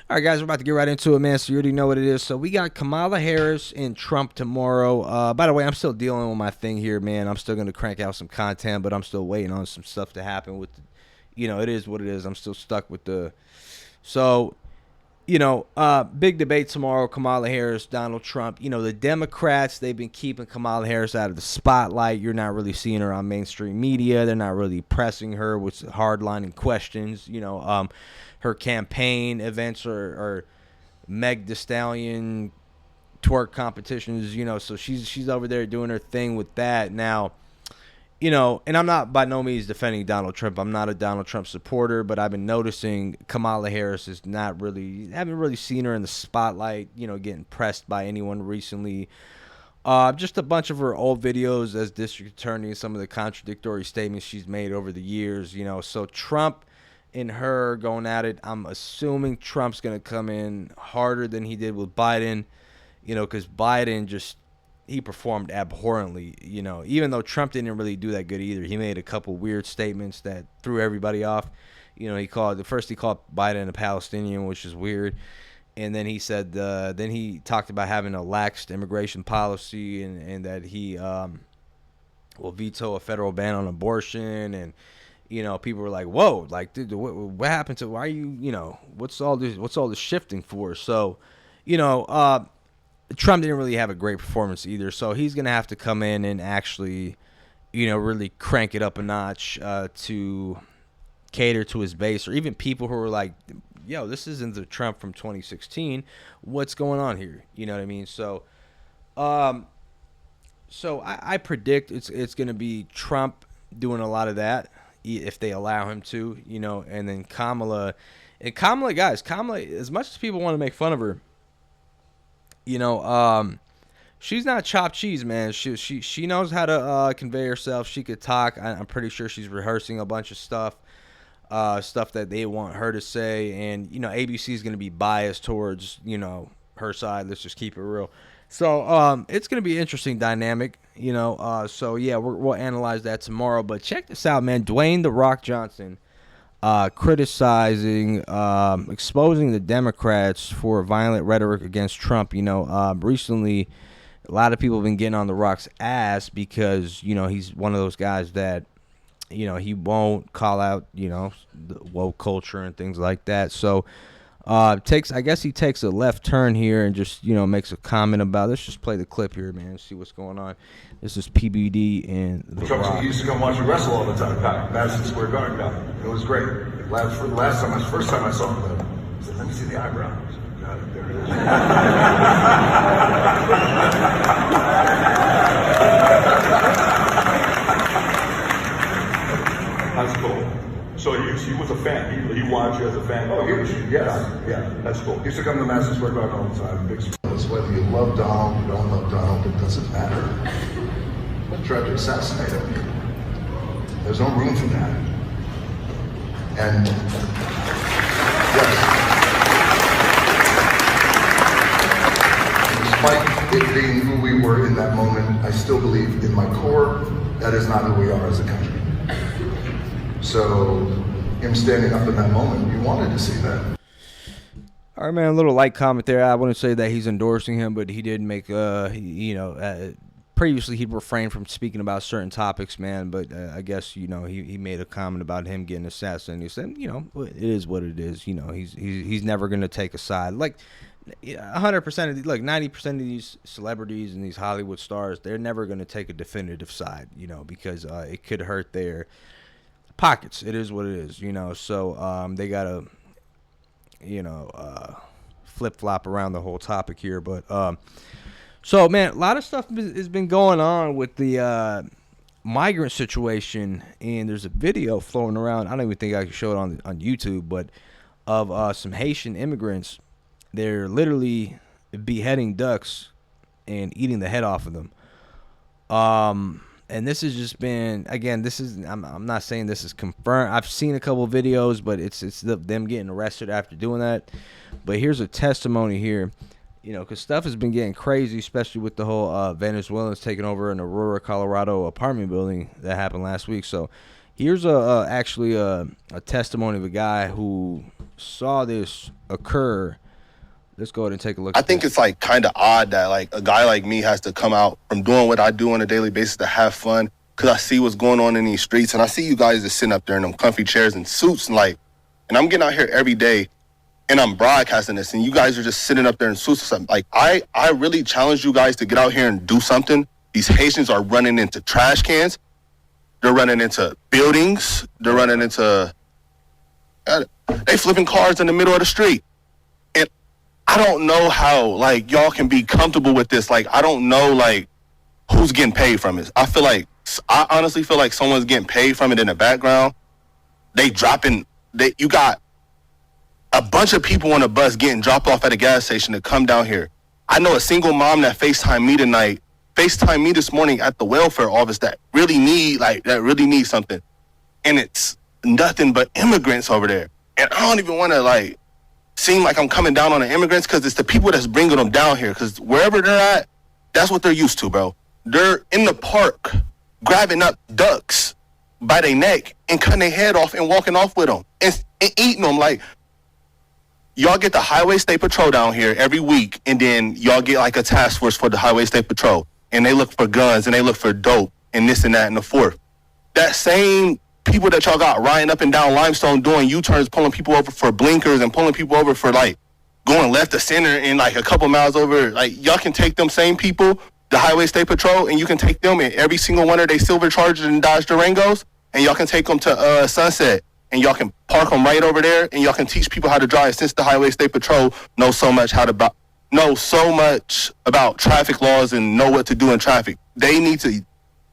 All right, guys, we're about to get right into it, man. So you already know what it is. So we got Kamala Harris and Trump tomorrow. By the way, I'm still dealing with my thing here, man. I'm still going to crank out some content, but I'm still waiting on some stuff to happen with, it is what it is. I'm still stuck with so, big debate tomorrow, Kamala Harris, Donald Trump. The Democrats, they've been keeping Kamala Harris out of the spotlight. You're not really seeing her on mainstream media. They're not really pressing her with hardlining questions. Her campaign events are Meg Thee Stallion twerk competitions, so she's over there doing her thing with that. Now, and I'm not by no means defending Donald Trump. I'm not a Donald Trump supporter, but I've been noticing Kamala Harris haven't really seen her in the spotlight, getting pressed by anyone recently. Just a bunch of her old videos as district attorney and some of the contradictory statements she's made over the years, So Trump and her going at it, I'm assuming Trump's going to come in harder than he did with Biden, because Biden he performed abhorrently, even though Trump didn't really do that good either. He made a couple weird statements that threw everybody off. He called Biden a Palestinian, which is weird. And then he said, then he talked about having a laxed immigration policy and that he will veto a federal ban on abortion. And, people were like, whoa, like, dude, what happened to, why are you, what's all this shifting for? So, Trump didn't really have a great performance either. So he's going to have to come in and actually, really crank it up a notch to cater to his base, or even people who are like, yo, this isn't the Trump from 2016. What's going on here? You know what I mean? So, I predict it's going to be Trump doing a lot of that if they allow him to, and then Kamala, guys, as much as people want to make fun of her, she's not chopped cheese, man. She knows how to convey herself. She could talk. I'm pretty sure she's rehearsing a bunch of stuff that they want her to say. And, ABC is going to be biased towards, her side. Let's just keep it real. So it's going to be an interesting dynamic, So, yeah, we'll analyze that tomorrow. But check this out, man. Dwayne "The Rock" Johnson criticizing, exposing the Democrats for violent rhetoric against Trump. Recently, a lot of people have been getting on The Rock's ass because, he's one of those guys that, he won't call out, the woke culture and things like that. So, I guess he takes a left turn here and just, makes a comment about, let's just play the clip here, man, see what's going on. This is PBD and The Rock. He used to come watch you wrestle all the time, Madison Square Garden. It was great. First time I saw him, I said, let me see the eyebrow. Got it, there it is. That's cool. So he was a fan. He watched you as a fan. Oh, yeah. That's cool. He used to come to Madison Square Garden all the time. Whether you love Donald, you don't love Donald, it doesn't matter. They tried to assassinate him. There's no room for that. And yes, despite it being who we were in that moment, I still believe in my core that is not who we are as a country. So him standing up in that moment, you wanted to see that. All right, man, a little light comment there. I wouldn't say that he's endorsing him, but he did make, previously he'd refrained from speaking about certain topics, man. But I guess, he made a comment about him getting assassinated. He said, it is what it is. He's never going to take a side. Like 100% of 90% of these celebrities and these Hollywood stars, they're never going to take a definitive side, because it could hurt their pockets. It is what it is, So they got to, flip-flop around the whole topic here. But so, man, a lot of stuff has been going on with the migrant situation, and there's a video floating around. I don't even think I can show it on YouTube, but of some Haitian immigrants. They're literally beheading ducks and eating the head off of them. And this has just been, again, I'm not saying this is confirmed. I've seen a couple of videos, but it's them getting arrested after doing that. But here's a testimony here, because stuff has been getting crazy, especially with the whole Venezuelans taking over an Aurora, Colorado apartment building that happened last week. So Here's actually a testimony of a guy who saw this occur. Let's go ahead and take a look I at think this. it's like kind of odd that like a guy like me has to come out from doing what I do on a daily basis to have fun because I see what's going on in these streets and I see you guys just sitting up there in them comfy chairs and suits and like, and I'm getting out here every day and I'm broadcasting this and you guys are just sitting up there in suits or something. Like I really challenge you guys to get out here and do something. These Haitians are running into trash cans. They're running into buildings. They're running into, they flipping cars in the middle of the street. And I don't know how like y'all can be comfortable with this. Like I don't know like who's getting paid from it. I honestly feel like someone's getting paid from it in the background. They dropping you got a bunch of people on a bus getting dropped off at a gas station to come down here. I know a single mom that FaceTime me this morning at the welfare office that really need something. And it's nothing but immigrants over there. And I don't even want to like seem like I'm coming down on the immigrants because it's the people that's bringing them down here. Because wherever they're at, that's what they're used to, bro. They're in the park grabbing up ducks by their neck and cutting their head off and walking off with them and eating them. Like, y'all get the Highway State Patrol down here every week, and then y'all get like a task force for the Highway State Patrol, and they look for guns and they look for dope and this and that and the fourth. That same people that y'all got riding up and down Limestone doing U-turns, pulling people over for blinkers and pulling people over for like going left to center and like a couple miles over, like y'all can take them same people, the Highway State Patrol, and you can take them in every single one of their silver Chargers and Dodge Durangos, and y'all can take them to Sunset, and y'all can park them right over there, and y'all can teach people how to drive. Since the Highway State Patrol knows so much about traffic laws and know what to do in traffic, they need to.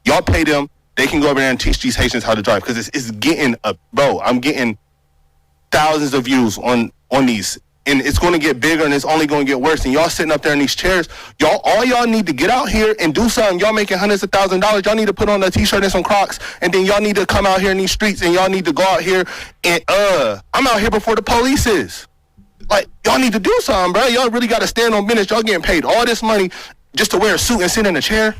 Y'all pay them. They can go over there and teach these Haitians how to drive because it's getting bro. I'm getting thousands of views on these, and it's going to get bigger and it's only going to get worse. And y'all sitting up there in these chairs, all y'all need to get out here and do something. Y'all making hundreds of $1,000s. Y'all need to put on a t-shirt and some Crocs, and then y'all need to come out here in these streets and y'all need to go out here and I'm out here before the police is. Like, y'all need to do something, bro. Y'all really got to stand on business. Y'all getting paid all this money just to wear a suit and sit in a chair.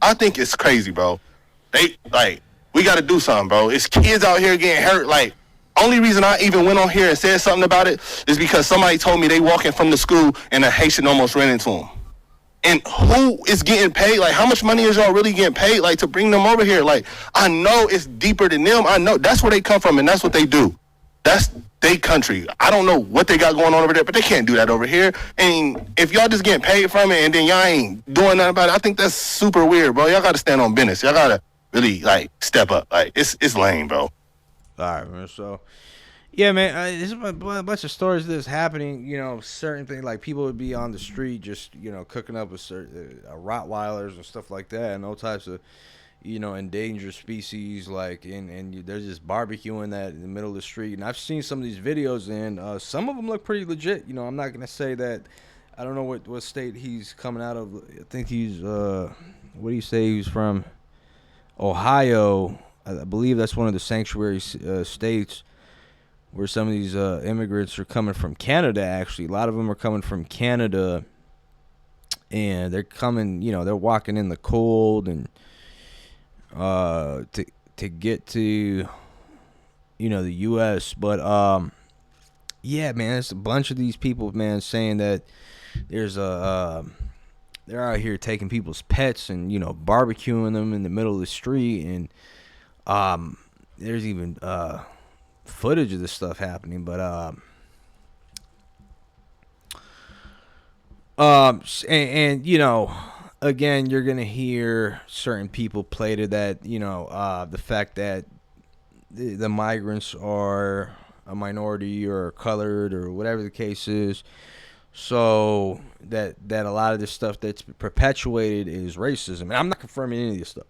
I think it's crazy, bro. We got to do something, bro. It's kids out here getting hurt. Like, only reason I even went on here and said something about it is because somebody told me they walking from the school and a Haitian almost ran into them. And who is getting paid? Like, how much money is y'all really getting paid, like, to bring them over here? Like, I know it's deeper than them. I know that's where they come from and that's what they do. That's their country. I don't know what they got going on over there, but they can't do that over here. And if y'all just getting paid from it and then y'all ain't doing nothing about it, I think that's super weird, bro. Y'all got to stand on business. Y'all got to really, like, step up. Like, it's lame, bro. All right, man. So, yeah, man, there's a bunch of stories of this happening. You know, certain things like people would be on the street just cooking up with Rottweilers and stuff like that, and all types of endangered species, like, and they're just barbecuing that in the middle of the street. And I've seen some of these videos, and some of them look pretty legit. I'm not gonna say that. I don't know what state he's coming out of. I think he's what do you say he's from? Ohio. I believe that's one of the sanctuary states where some of these immigrants are coming from. Canada, actually. A lot of them are coming from Canada, and they're coming, they're walking in the cold and to get to the US. But yeah, man, there's a bunch of these people, man, saying that there's they're out here taking people's pets and barbecuing them in the middle of the street. And there's even footage of this stuff happening. But again, you're gonna hear certain people play to that, the fact that the migrants are a minority or colored or whatever the case is. So that a lot of this stuff that's perpetuated is racism. And I'm not confirming any of this stuff,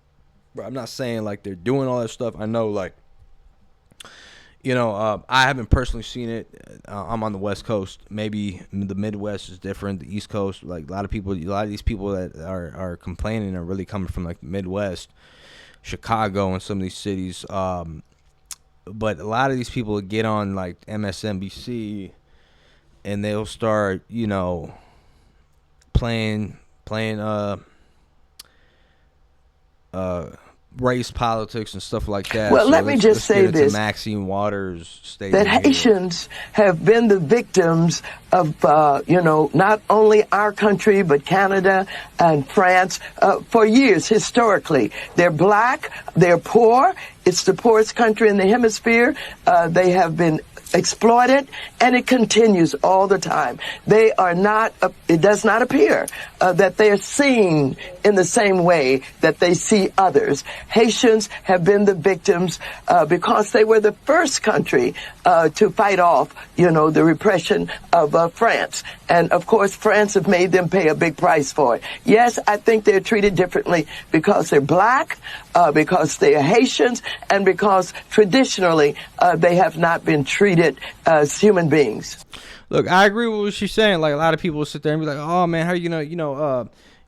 bro. I'm not saying like they're doing all that stuff. I know, like, I haven't personally seen it. I'm on the West Coast. Maybe the Midwest is different. The East Coast, like a lot of these people that are complaining are really coming from like the Midwest, Chicago, and some of these cities. But a lot of these people get on like MSNBC, and they'll start, playing race politics and stuff like that. Well, So let me just let's say get into this. Maxine Waters' statement That here. Haitians have been the victims of, not only our country, but Canada and France for years, historically. They're black, they're poor. It's the poorest country in the hemisphere. They have been exploited, and it continues all the time. They are not, it does not appear that they are seen in the same way that they see others. Haitians have been the victims because they were the first country to fight off, the repression of France. And of course, France have made them pay a big price for it. Yes, I think they're treated differently because they're black, because they are Haitians, and because traditionally they have not been treated as human beings. Look, I agree with what she's saying. Like, a lot of people will sit there and be like, "Oh man, how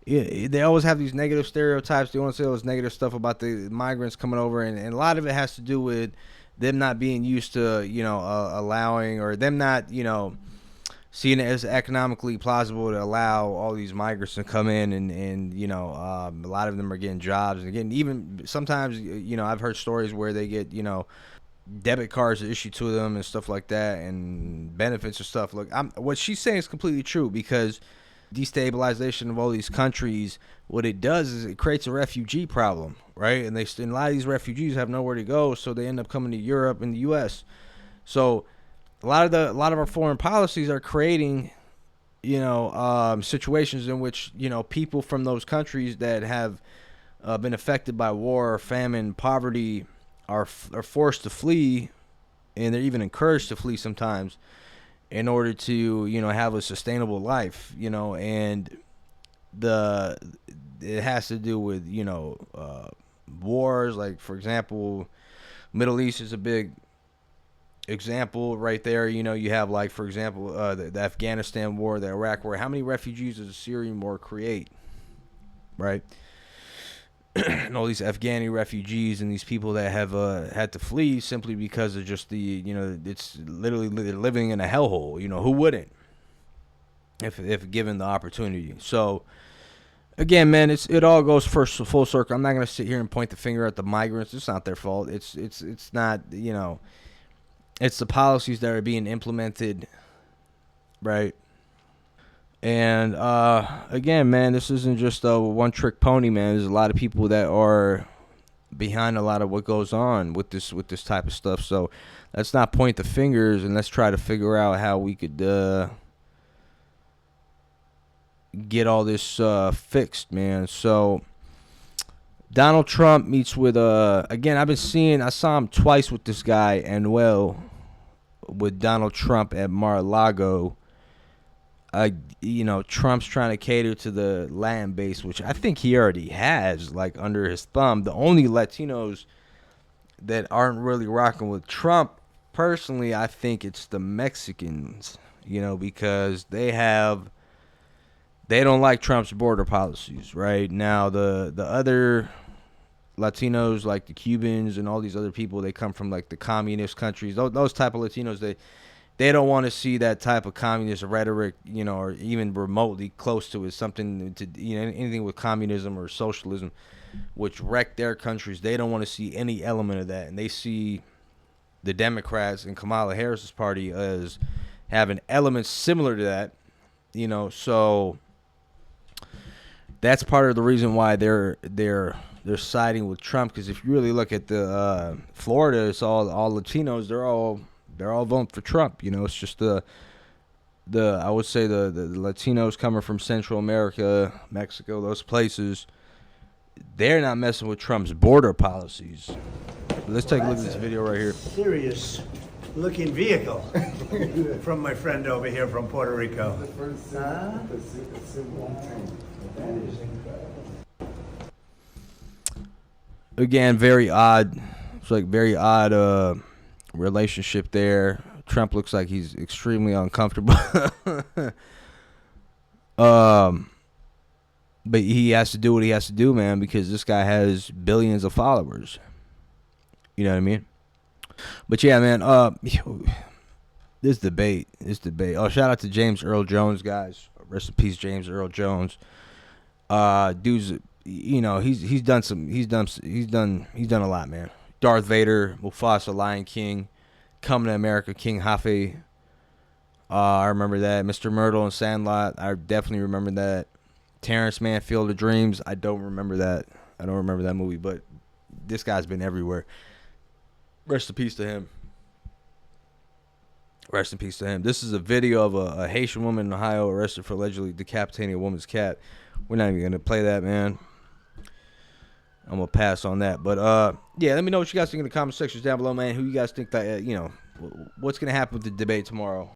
they always have these negative stereotypes. They want to say all this negative stuff about the migrants coming over, and a lot of it has to do with them not being used to, allowing, or them not, seeing it as economically plausible to allow all these migrants to come in, and a lot of them are getting jobs, and getting, even sometimes, I've heard stories where they get, debit cards issued to them and stuff like that, and benefits and stuff. Look, what she's saying is completely true, because destabilization of all these countries, what it does is it creates a refugee problem, right? And a lot of these refugees have nowhere to go, so they end up coming to Europe and the U.S. So a lot of our foreign policies are creating, situations in which, people from those countries that have been affected by war, famine, poverty, are forced to flee, and they're even encouraged to flee sometimes in order to, have a sustainable life, and it has to do with, wars. Like, for example, Middle East is a big example right there. You have, like, for example, the Afghanistan war, the Iraq war. How many refugees does the Syrian war create, right? And all these Afghani refugees and these people that have had to flee simply because of just the, it's literally they're living in a hellhole. Who wouldn't, if given the opportunity? So again, man, it all goes full circle. I'm not gonna sit here and point the finger at the migrants. It's not their fault. It's not, it's the policies that are being implemented, right? And again, man, this isn't just a one-trick pony, man. There's a lot of people that are behind a lot of what goes on with this type of stuff. So let's not point the fingers, and let's try to figure out how we could get all this fixed, man. So Donald Trump meets with again, I saw him twice with this guy, Anuel, with Donald Trump at Mar-a-Lago. Trump's trying to cater to the Latin base, which I think he already has, like, under his thumb. The only Latinos that aren't really rocking with Trump, personally, I think it's the Mexicans, because they don't like Trump's border policies, right? Now, the other Latinos, like the Cubans and all these other people, they come from, like, the communist countries. Those type of Latinos, they don't want to see that type of communist rhetoric, or even remotely close to it. Something to, anything with communism or socialism, which wreck their countries. They don't want to see any element of that. And they see the Democrats and Kamala Harris's party as having elements similar to that, So that's part of the reason why they're siding with Trump. Because if you really look at the Florida, it's all Latinos. They're all voting for Trump. It's just I would say the Latinos coming from Central America, Mexico, those places, they're not messing with Trump's border policies. Let's take a look at this video right here. Serious looking vehicle from my friend over here from Puerto Rico. Again, very odd. It's like very odd relationship there. Trump looks like he's extremely uncomfortable. But he has to do what he has to do, man, because this guy has billions of followers. You know what I mean? But yeah, man, this debate. Oh, shout out to James Earl Jones, guys. Rest in peace, James Earl Jones. Dude's you know, he's done a lot, man. Darth Vader, Mufasa, Lion King, Coming to America, King Hafe. I remember that. Mr. Myrtle and Sandlot. I definitely remember that. Terrence Mann, Field of Dreams. I don't remember that. I don't remember that movie, but this guy's been everywhere. Rest in peace to him. Rest in peace to him. This is a video of a Haitian woman in Ohio arrested for allegedly decapitating a woman's cat. We're not even going to play that, man. I'm going to pass on that. But, yeah, let me know what you guys think in the comment sections down below, man. Who you guys think that, what's going to happen with the debate tomorrow?